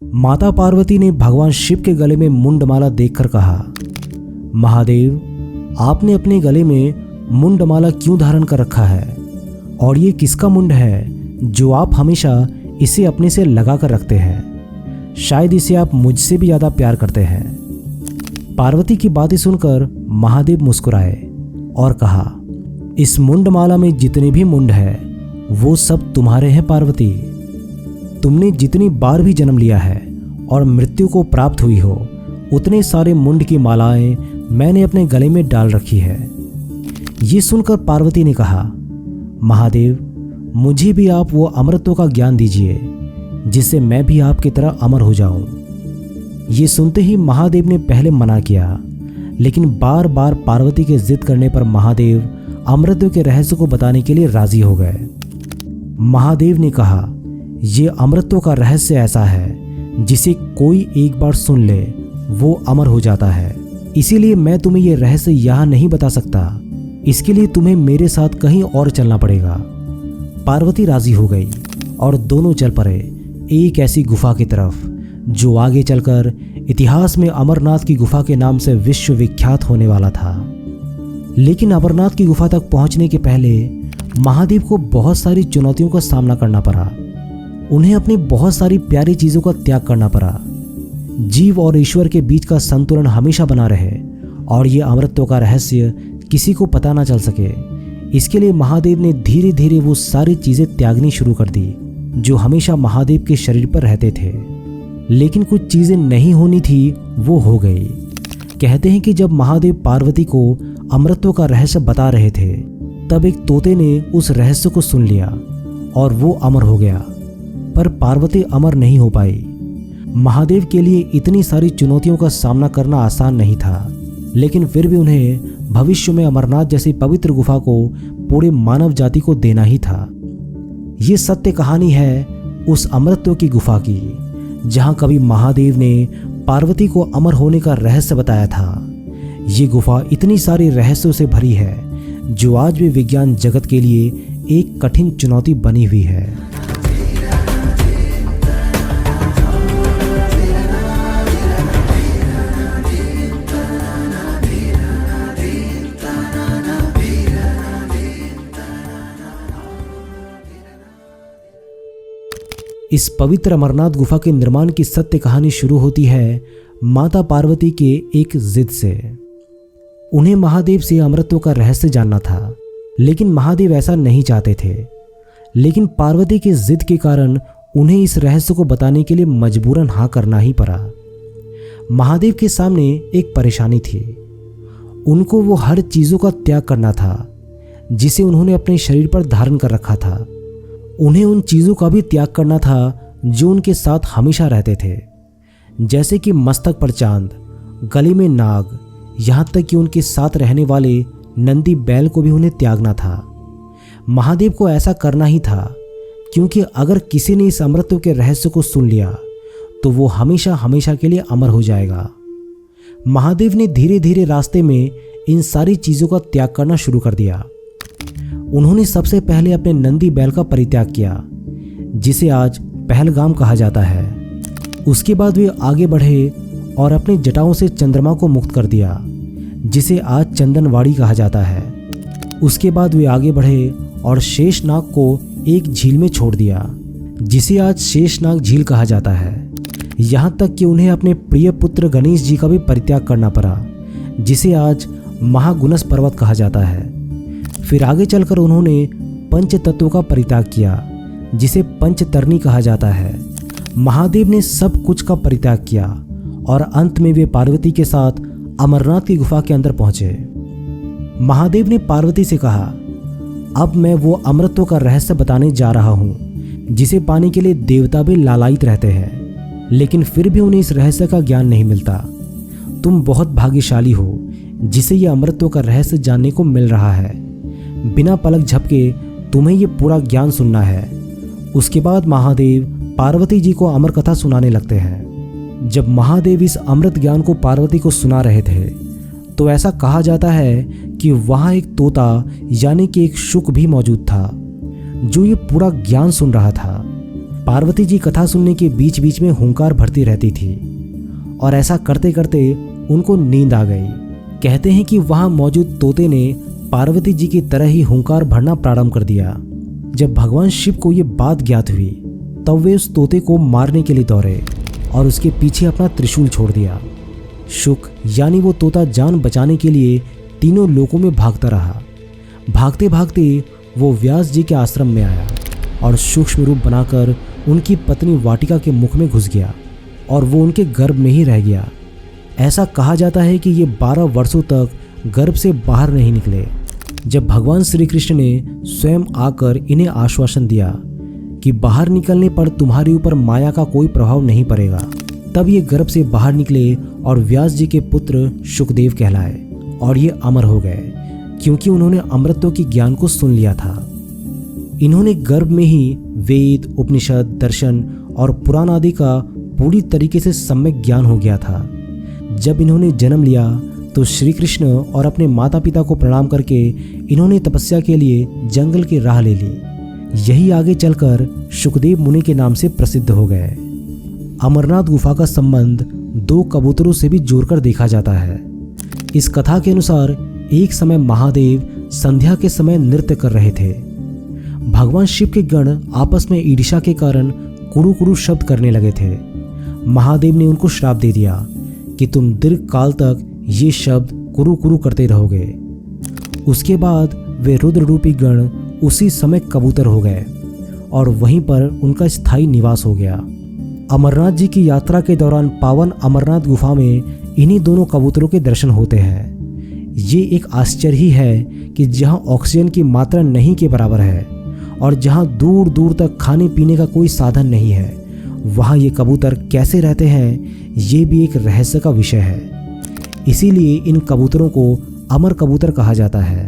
माता पार्वती ने भगवान शिव के गले में मुंडमाला देखकर कहा, महादेव, आपने अपने गले में मुंडमाला क्यों धारण कर रखा है? और ये किसका मुंड है जो आप हमेशा इसे अपने से लगा कर रखते हैं? शायद इसे आप मुझसे भी ज़्यादा प्यार करते हैं। पार्वती की बातें सुनकर महादेव मुस्कुराए और कहा, इस मुंडमाला में जितने भी मुंड हैं वो सब तुम्हारे हैं पार्वती। तुमने जितनी बार भी जन्म लिया है और मृत्यु को प्राप्त हुई हो, उतने सारे मुंड की मालाएं मैंने अपने गले में डाल रखी है। ये सुनकर पार्वती ने कहा, महादेव, मुझे भी आप वो अमरत्व का ज्ञान दीजिए जिससे मैं भी आपकी तरह अमर हो जाऊं। ये सुनते ही महादेव ने पहले मना किया, लेकिन बार बार पार्वती के जिद करने पर महादेव अमरत्व के रहस्य को बताने के लिए राजी हो गए। महादेव ने कहा, ये अमरत्व का रहस्य ऐसा है जिसे कोई एक बार सुन ले वो अमर हो जाता है। इसीलिए मैं तुम्हें ये रहस्य यहाँ नहीं बता सकता। इसके लिए तुम्हें मेरे साथ कहीं और चलना पड़ेगा। पार्वती राजी हो गई और दोनों चल पड़े एक ऐसी गुफा की तरफ जो आगे चलकर इतिहास में अमरनाथ की गुफा के नाम से विश्व विख्यात होने वाला था। लेकिन अमरनाथ की गुफा तक पहुंचने के पहले महादेव को बहुत सारी चुनौतियों का सामना करना पड़ा। उन्हें अपनी बहुत सारी प्यारी चीज़ों का त्याग करना पड़ा। जीव और ईश्वर के बीच का संतुलन हमेशा बना रहे और ये अमरत्व का रहस्य किसी को पता ना चल सके। इसके लिए महादेव ने धीरे धीरे वो सारी चीज़ें त्यागनी शुरू कर दी जो हमेशा महादेव के शरीर पर रहते थे। लेकिन कुछ चीज़ें नहीं होनी थी वो हो गई। कहते हैं कि जब महादेव पार्वती को अमरत्व का रहस्य बता रहे थे तब एक तोते ने उस रहस्य को सुन लिया और वो अमर हो गया। पर पार्वती अमर नहीं हो पाई। महादेव के लिए इतनी सारी चुनौतियों का सामना करना आसान नहीं था, लेकिन फिर भी उन्हें भविष्य में अमरनाथ जैसी पवित्र गुफा को पूरे मानव जाति को देना ही था। ये सत्य कहानी है उस अमरत्व की गुफा की जहां कभी महादेव ने पार्वती को अमर होने का रहस्य बताया था। ये गुफा इतनी सारी रहस्यों से भरी है जो आज भी विज्ञान जगत के लिए एक कठिन चुनौती बनी हुई है। इस पवित्र अमरनाथ गुफा के निर्माण की सत्य कहानी शुरू होती है माता पार्वती के एक जिद से। उन्हें महादेव से अमरत्व का रहस्य जानना था, लेकिन महादेव ऐसा नहीं चाहते थे। लेकिन पार्वती की जिद के कारण उन्हें इस रहस्य को बताने के लिए मजबूरन हाँ करना ही पड़ा। महादेव के सामने एक परेशानी थी। उनको वो हर चीज़ों का त्याग करना था जिसे उन्होंने अपने शरीर पर धारण कर रखा था। उन्हें उन चीज़ों का भी त्याग करना था जो उनके साथ हमेशा रहते थे, जैसे कि मस्तक पर चांद, गले में नाग, यहाँ तक कि उनके साथ रहने वाले नंदी बैल को भी उन्हें त्यागना था। महादेव को ऐसा करना ही था क्योंकि अगर किसी ने इस अमरत्व के रहस्य को सुन लिया तो वो हमेशा हमेशा के लिए अमर हो जाएगा। महादेव ने धीरे धीरे रास्ते में इन सारी चीज़ों का त्याग करना शुरू कर दिया। उन्होंने सबसे पहले अपने नंदी बैल का परित्याग किया जिसे आज पहलगाम कहा जाता है। उसके बाद वे आगे बढ़े और अपनी जटाओं से चंद्रमा को मुक्त कर दिया जिसे आज चंदनवाड़ी कहा जाता है। उसके बाद वे आगे बढ़े और शेषनाग को एक झील में छोड़ दिया जिसे आज शेषनाग झील कहा जाता है। यहाँ तक कि उन्हें अपने प्रिय पुत्र गणेश जी का भी परित्याग करना पड़ा जिसे आज महागुणस पर्वत कहा जाता है। फिर आगे चलकर उन्होंने पंच तत्वों का परित्याग किया जिसे पंचतरणी कहा जाता है। महादेव ने सब कुछ का परित्याग किया और अंत में वे पार्वती के साथ अमरनाथ की गुफा के अंदर पहुंचे। महादेव ने पार्वती से कहा, अब मैं वो अमरत्व का रहस्य बताने जा रहा हूँ जिसे पाने के लिए देवता भी लालायित रहते हैं, लेकिन फिर भी उन्हें इस रहस्य का ज्ञान नहीं मिलता। तुम बहुत भाग्यशाली हो जिसे यह अमरत्व का रहस्य जानने को मिल रहा है। बिना पलक झपके तुम्हें ये पूरा ज्ञान सुनना है। उसके बाद महादेव पार्वती जी को अमर कथा सुनाने लगते हैं। जब महादेव इस अमृत ज्ञान को पार्वती को सुना रहे थे तो ऐसा कहा जाता है कि वहाँ एक तोता यानी कि एक शुक भी मौजूद था जो ये पूरा ज्ञान सुन रहा था। पार्वती जी कथा सुनने के बीच बीच में हुंकार भरती रहती थी और ऐसा करते करते उनको नींद आ गई। कहते हैं कि वहां मौजूद तोते ने पार्वती जी की तरह ही हुंकार भरना प्रारंभ कर दिया। जब भगवान शिव को ये बात ज्ञात हुई तब वे उस तोते को मारने के लिए दौड़े और उसके पीछे अपना त्रिशूल छोड़ दिया। शुक यानी वो तोता जान बचाने के लिए तीनों लोकों में भागता रहा। भागते भागते वो व्यास जी के आश्रम में आया और सूक्ष्म रूप बनाकर उनकी पत्नी वाटिका के मुख में घुस गया और वो उनके गर्भ में ही रह गया। ऐसा कहा जाता है कि ये 12 वर्षों तक गर्भ से बाहर नहीं निकले। जब भगवान श्री कृष्ण ने स्वयं आकर इन्हें आश्वासन दिया कि बाहर निकलने पर तुम्हारे ऊपर माया का कोई प्रभाव नहीं पड़ेगा, तब ये गर्भ से बाहर निकले और व्यास जी के पुत्र शुकदेव कहलाए और ये अमर हो गए क्योंकि उन्होंने अमृतत्व की ज्ञान को सुन लिया था। इन्होंने गर्भ में ही वेद, उपनिषद, दर्शन और पुराण आदि का पूरी तरीके से सम्यक ज्ञान हो गया था। जब इन्होंने जन्म लिया तो श्री कृष्ण और अपने माता पिता को प्रणाम करके इन्होंने तपस्या के लिए जंगल की राह ले ली। यही आगे चलकर शुकदेव मुनि के नाम से प्रसिद्ध हो गए। अमरनाथ गुफा का संबंध 2 कबूतरों से भी जोड़कर देखा जाता है। इस कथा के अनुसार एक समय महादेव संध्या के समय नृत्य कर रहे थे। भगवान शिव के गण आपस में ईर्ष्या के कारण कुरु कुरु शब्द करने लगे थे। महादेव ने उनको श्राप दे दिया कि तुम दीर्घ काल तक ये शब्द कुरु कुरु करते रहोगे। उसके बाद वे रुद्र रूपी गण उसी समय कबूतर हो गए और वहीं पर उनका स्थायी निवास हो गया। अमरनाथ जी की यात्रा के दौरान पावन अमरनाथ गुफा में इन्हीं दोनों कबूतरों के दर्शन होते हैं। ये एक आश्चर्य ही है कि जहाँ ऑक्सीजन की मात्रा नहीं के बराबर है और जहाँ दूर दूर तक खाने पीने का कोई साधन नहीं है, वहाँ ये कबूतर कैसे रहते हैं, ये भी एक रहस्य का विषय है। इसीलिए इन कबूतरों को अमर कबूतर कहा जाता है।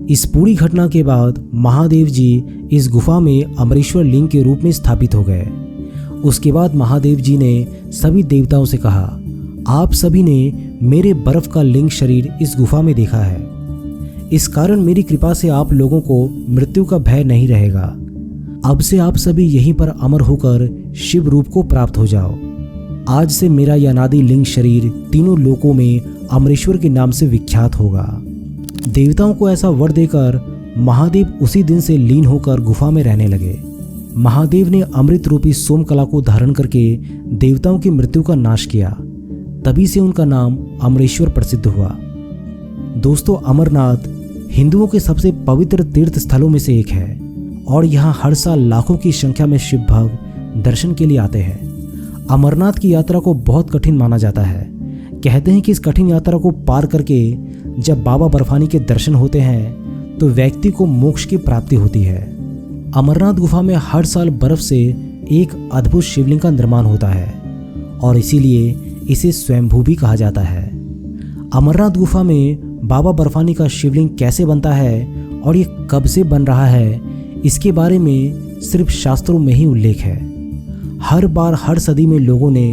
इस पूरी घटना के बाद महादेव जी इस गुफा में अमरेश्वर लिंग के रूप में स्थापित हो गए। उसके बाद महादेव जी ने सभी देवताओं से कहा, आप सभी ने मेरे बर्फ का लिंग शरीर इस गुफा में देखा है। इस कारण मेरी कृपा से आप लोगों को मृत्यु का भय नहीं रहेगा। अब से आप सभी यहीं पर अमर होकर शिव रूप को प्राप्त हो जाओ। आज से मेरा यह अनादि लिंग शरीर तीनों लोकों में अमरेश्वर के नाम से विख्यात होगा। देवताओं को ऐसा वर देकर महादेव उसी दिन से लीन होकर गुफा में रहने लगे। महादेव ने अमृत रूपी सोमकला को धारण करके देवताओं की मृत्यु का नाश किया। तभी से उनका नाम अमरेश्वर प्रसिद्ध हुआ। दोस्तों, अमरनाथ हिंदुओं के सबसे पवित्र तीर्थ स्थलों में से एक है और यहाँ हर साल लाखों की संख्या में शिव भक्त दर्शन के लिए आते हैं। अमरनाथ की यात्रा को बहुत कठिन माना जाता है। कहते हैं कि इस कठिन यात्रा को पार करके जब बाबा बर्फानी के दर्शन होते हैं तो व्यक्ति को मोक्ष की प्राप्ति होती है। अमरनाथ गुफा में हर साल बर्फ से एक अद्भुत शिवलिंग का निर्माण होता है और इसीलिए इसे स्वयंभू भी कहा जाता है। अमरनाथ गुफा में बाबा बर्फानी का शिवलिंग कैसे बनता है और ये कब से बन रहा है, इसके बारे में सिर्फ शास्त्रों में ही उल्लेख है। हर बार हर सदी में लोगों ने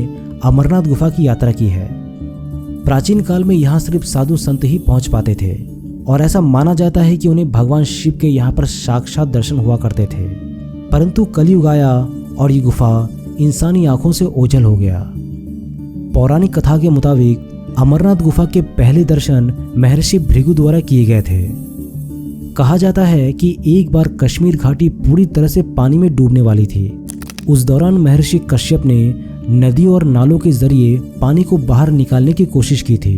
अमरनाथ गुफा की यात्रा की है। प्राचीन काल में यहाँ सिर्फ साधु संत ही पहुँच पाते थे और ऐसा माना जाता है कि उन्हें भगवान शिव के यहाँ पर साक्षात दर्शन हुआ करते थे। परंतु कलयुग आया और ये गुफा इंसानी आंखों से ओझल हो गया। पौराणिक कथा के मुताबिक अमरनाथ गुफा के पहले दर्शन महर्षि भृगु द्वारा किए गए थे। कहा जाता है कि एक बार कश्मीर घाटी पूरी तरह से पानी में डूबने वाली थी। उस दौरान महर्षि कश्यप ने नदियों और नालों के जरिए पानी को बाहर निकालने की कोशिश की थी।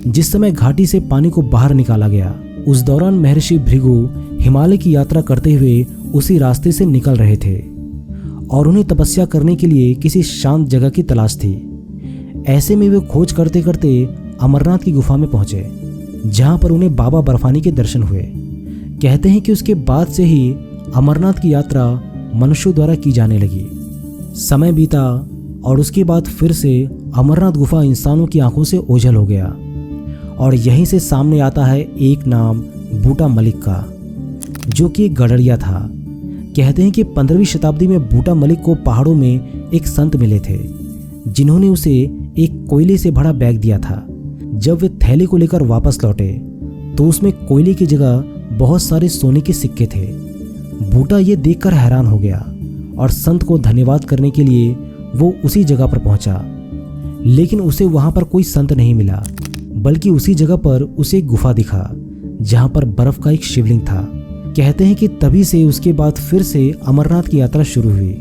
जिस समय घाटी से पानी को बाहर निकाला गया, उस दौरान महर्षि भृगु हिमालय की यात्रा करते हुए उसी रास्ते से निकल रहे थे और उन्हें तपस्या करने के लिए किसी शांत जगह की तलाश थी। ऐसे में वे खोज करते करते अमरनाथ की गुफा में पहुंचे, जहां पर उन्हें बाबा बर्फानी के दर्शन हुए। कहते हैं कि उसके बाद से ही अमरनाथ की यात्रा मनुष्यों द्वारा की जाने लगी। समय बीता और उसके बाद फिर से अमरनाथ गुफा इंसानों की आंखों से ओझल हो गया और यहीं से सामने आता है एक नाम बूटा मलिक का, जो कि एक गडरिया था। कहते हैं कि 15वीं शताब्दी में बूटा मलिक को पहाड़ों में एक संत मिले थे, जिन्होंने उसे एक कोयले से भरा बैग दिया था। जब वे थैले को लेकर वापस लौटे तो उसमें कोयले की जगह बहुत सारे सोने के सिक्के थे। बूटा ये देखकर हैरान हो गया और संत को धन्यवाद करने के लिए वो उसी जगह पर पहुंचा। लेकिन उसे वहां पर कोई संत नहीं मिला, बल्कि उसी जगह पर उसे एक गुफा दिखा जहां पर बर्फ का एक शिवलिंग था। कहते हैं कि तभी से उसके बाद फिर से अमरनाथ की यात्रा शुरू हुई।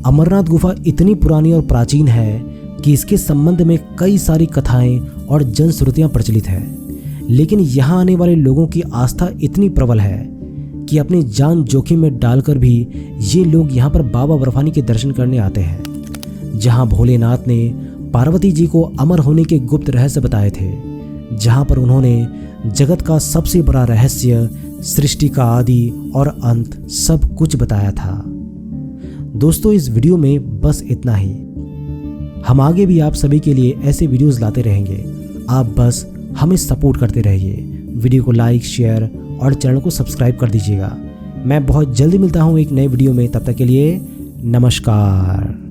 अमरनाथ गुफा इतनी पुरानी और प्राचीन है कि इसके संबंध में कई सारी कथाएं और जनश्रुतियां प्रचलित हैं। लेकिन यहाँ आने वाले लोगों की आस्था इतनी प्रबल है कि अपनी जान जोखिम में डालकर भी ये लोग यहाँ पर बाबा बर्फानी के दर्शन करने आते हैं, जहाँ भोलेनाथ ने पार्वती जी को अमर होने के गुप्त रहस्य बताए थे, जहाँ पर उन्होंने जगत का सबसे बड़ा रहस्य, सृष्टि का आदि और अंत सब कुछ बताया था। दोस्तों, इस वीडियो में बस इतना ही। हम आगे भी आप सभी के लिए ऐसे वीडियोस लाते रहेंगे। आप बस हमें सपोर्ट करते रहिए। वीडियो को लाइक, शेयर और चैनल को सब्सक्राइब कर दीजिएगा। मैं बहुत जल्दी मिलता हूँ एक नए वीडियो में। तब तक के लिए नमस्कार।